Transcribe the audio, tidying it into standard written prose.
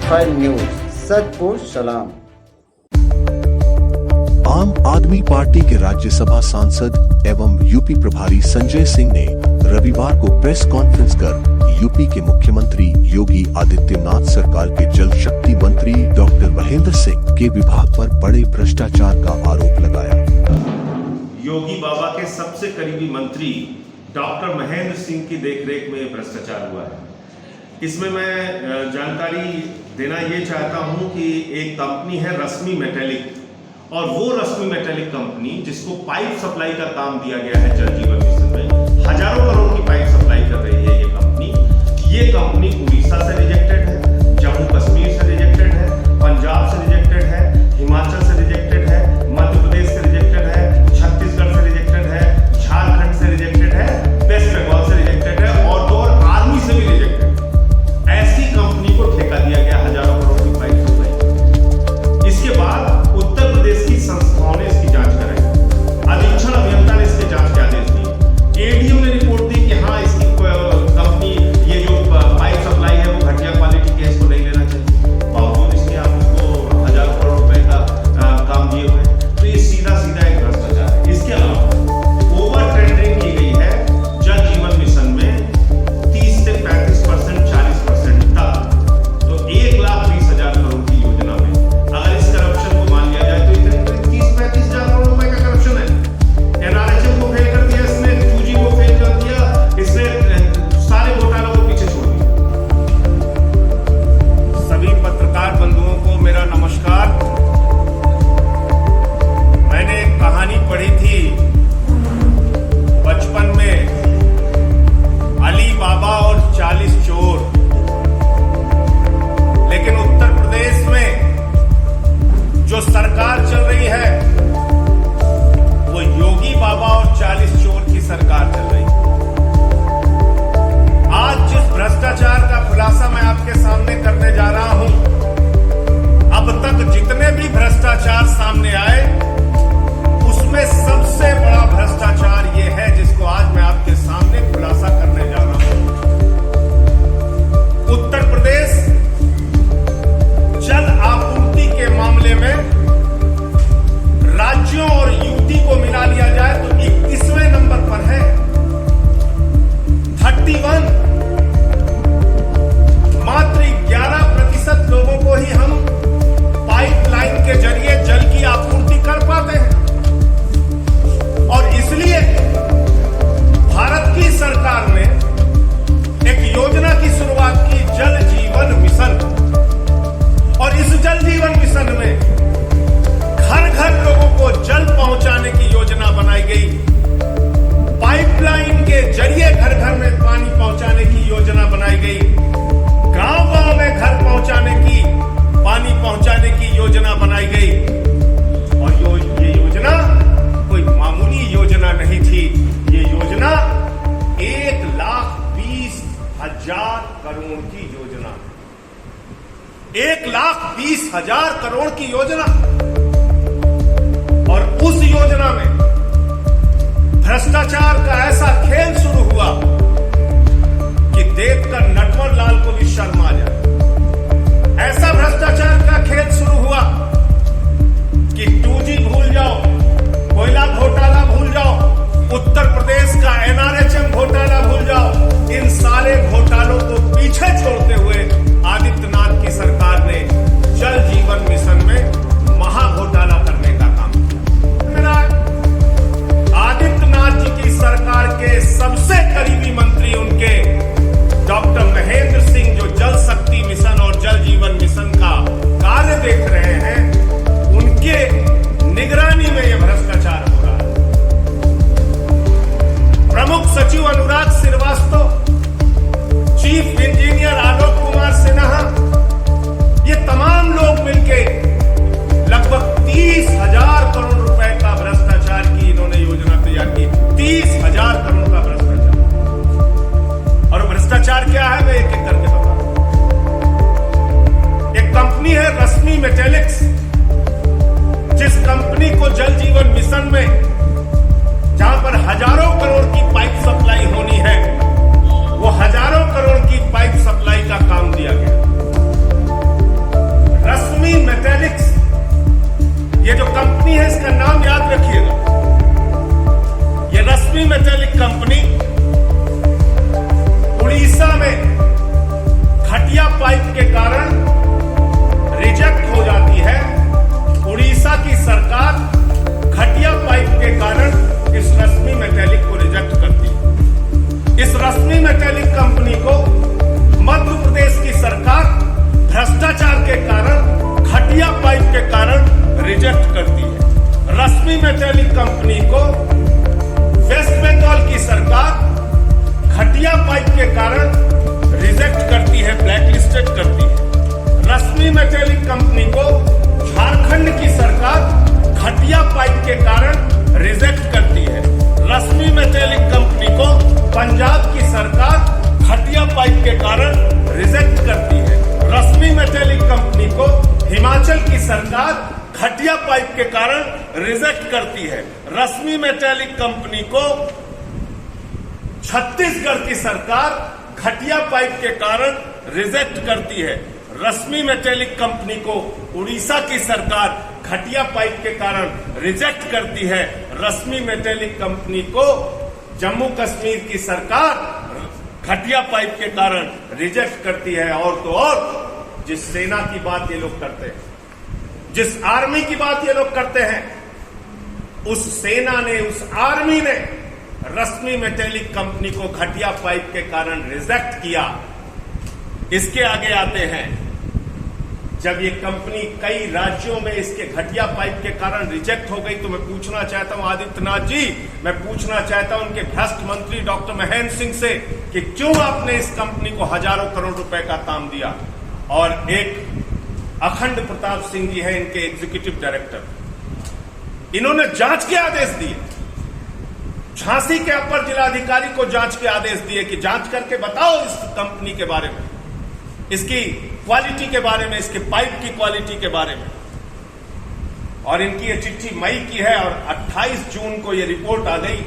File news, सच को सलाम। आम आदमी पार्टी के राज्यसभा सांसद एवं यूपी प्रभारी संजय सिंह ने रविवार को प्रेस कॉन्फ्रेंस कर यूपी के मुख्यमंत्री योगी आदित्यनाथ सरकार के जल शक्ति मंत्री डॉक्टर महेंद्र सिंह के विभाग पर बड़े भ्रष्टाचार का आरोप लगाया। योगी बाबा के सबसे करीबी मंत्री डॉक्टर महेंद्र सिंह की देखरेख में भ्रष्टाचार हुआ है। इसमें मैं जानकारी देना ये चाहता हूं कि एक कंपनी है रश्मि मेटेलिक, और वो रश्मि मेटेलिक कंपनी जिसको पाइप सप्लाई का काम दिया गया है जल जीवन मिशन में, हजारों करोड़ की पाइप सप्लाई कर रही है ये कंपनी उड़ीसा से रिजेक्टेड है, जम्मू कश्मीर से रिजेक्टेड है, पंजाब से रिजेक्टेड है, हिमाचल से रिजेक्टेड है, मध्य प्रदेश से रिजेक्टेड है, छत्तीसगढ़ से रिजेक्टेड है, झारखंड से रिजेक्टेड है, वेस्ट बंगाल से रिजेक्टेड है और तो और आर्मी से भी रिजेक्टेड। ऐसी कंपनी को ठेका दिया गया हजारों करोड़ की पाइप सप्लाई। इसके बाद उत्तर प्रदेश की संस्थाओं ने इसकी जांच कराई, अधीक्षण अभियंता ने इसके जांच के आदेश दिए, एडीएम ने रिपोर्ट दी कि हाँ इसकी कंपनी ये जो पाइप सप्लाई है वो घटिया क्वालिटी के, इसको नहीं लेना चाहिए। बावजूद इसके आप उसको हजारों करोड़ रुपए का काम दिए हुए हैं। तो ये सीधा सीधा एक भ्रष्टाचार है। इसके अलावा ओवर टेंडरिंग की गई है जल जीवन मिशन में 30 से 35%, 40% तक। तो 1,20,000 करोड़ की योजना में अगर इस करप्शन को मान लिया जाए तो इतने 30-35 हजार करोड़ रुपए का करप्शन है। एनआरएचएम को फेल कर दिया इसने, 2G को फेल कर दिया इसने, सारे घोटालों को पीछे छोड़ दिया। सभी पत्रकार बंधुओं को मेरा नमस्कार। मैंने एक कहानी पढ़ी थी बचपन में, अली बाबा और 40 चोर। लेकिन उत्तर प्रदेश में जो सरकार चल रही है वो योगी बाबा और 40 चोर की सरकार चल रही है। आज जिस भ्रष्टाचार का खुलासा मैं आपके सामने करने जा रहा हूं, अब तक जितने भी भ्रष्टाचार सामने आए उसमें सबसे बड़ा भ्रष्टाचार ये है जिसको आज मैं आपके सामने खुलासा करने जा रहा हूं। उत्तर प्रदेश जल आपूर्ति के मामले में राज्यों और यूटी को मिला लिया जाए तो 21वें नंबर पर है। 31, मात्र 11% लोगों को ही हम पाइपलाइन के जरिए जल की आपूर्ति कर पाते हैं। और इसलिए भारत की सरकार ने एक योजना की शुरुआत की, जल जीवन मिशन। और इस जल जीवन मिशन में घर घर लोगों को जल पहुंचाने की योजना बनाई गई। पाइपलाइन के जरिए घर घर में पानी पहुंचाने की योजना बनाई गई। गांव गांव में घर पहुंचाने की, पानी पहुंचाने की योजना बनाई गई। और ये योजना कोई मामूली योजना नहीं थी। ये योजना 1,20,000 करोड़ की योजना, 1,20,000 करोड़ की योजना। और उस योजना में भ्रष्टाचार का ऐसा खेल शुरू हुआ कि देखकर नटवर लाल को भी शर्म आ जाए। ऐसा भ्रष्टाचार का खेल शुरू हुआ कि 2G भूल जाओ, कोयला घोटाला भूल जाओ, उत्तर प्रदेश का एनआरएचएम घोटाला भूल जाओ। इन सारे घोटालों को पीछे छोड़ते हुए आदित्यनाथ की सरकार ने जल जीवन मिशन में महा घोटाला करने का काम किया। आदित्यनाथ जी की सरकार के सबसे करीबी मंत्री उनके डॉक्टर महेंद्र सिंह, जो जल शक्ति मिशन और जल जीवन मिशन का कार्य देख रहे हैं, उनके निगरानी में यह भ्रष्टाचार हो रहा है। रश्मि मेटेलिक कंपनी उड़ीसा में घटिया पाइप के कारण रिजेक्ट हो जाती है। उड़ीसा की सरकार घटिया पाइप के कारण इस रश्मि मेटेलिक को रिजेक्ट करती है। इस रश्मि मेटेलिक कंपनी को मध्य प्रदेश की सरकार भ्रष्टाचार के कारण घटिया पाइप के कारण रिजेक्ट करती है। रश्मि मेटेलिक कंपनी को वेस्ट बंगाल की सरकार घटिया पाइप के कारण रिजेक्ट करती है, ब्लैकलिस्टेड करती है। रश्मि मेटेलिक कंपनी को झारखंड की सरकार घटिया पाइप के कारण रिजेक्ट करती है। रश्मि मेटेलिक कंपनी को पंजाब की सरकार घटिया पाइप के कारण रिजेक्ट करती है। रश्मि मेटेलिक कंपनी को हिमाचल की सरकार घटिया पाइप के कारण रिजेक्ट करती है। रश्मि मेटेलिक कंपनी को छत्तीसगढ़ की सरकार घटिया पाइप के कारण रिजेक्ट करती है। रश्मि मेटेलिक कंपनी को उड़ीसा की सरकार घटिया पाइप के कारण रिजेक्ट करती है। रश्मि मेटेलिक कंपनी को जम्मू कश्मीर की सरकार घटिया पाइप के कारण रिजेक्ट करती है। और तो और जिस सेना की बात ये लोग करते हैं, जिस आर्मी की बात ये लोग करते हैं, उस सेना ने, उस आर्मी ने रश्मि मेटेलिक कंपनी को घटिया पाइप के कारण रिजेक्ट किया। इसके आगे आते हैं, जब ये कंपनी कई राज्यों में इसके घटिया पाइप के कारण रिजेक्ट हो गई, तो मैं पूछना चाहता हूं आदित्यनाथ जी, मैं पूछना चाहता हूं उनके भ्रष्ट मंत्री डॉक्टर महेंद्र सिंह से कि क्यों आपने इस कंपनी को हजारों करोड़ रुपए का काम दिया। और एक अखंड प्रताप सिंह जी हैं इनके एग्जीक्यूटिव डायरेक्टर, इन्होंने जांच के आदेश दिए। झांसी के अपर जिलाधिकारी को जांच के आदेश दिए कि जांच करके बताओ इस कंपनी के बारे में, इसकी क्वालिटी के बारे में, इसके पाइप की क्वालिटी के बारे में। और इनकी ये चिट्ठी मई की है और 28 जून को ये रिपोर्ट आ गई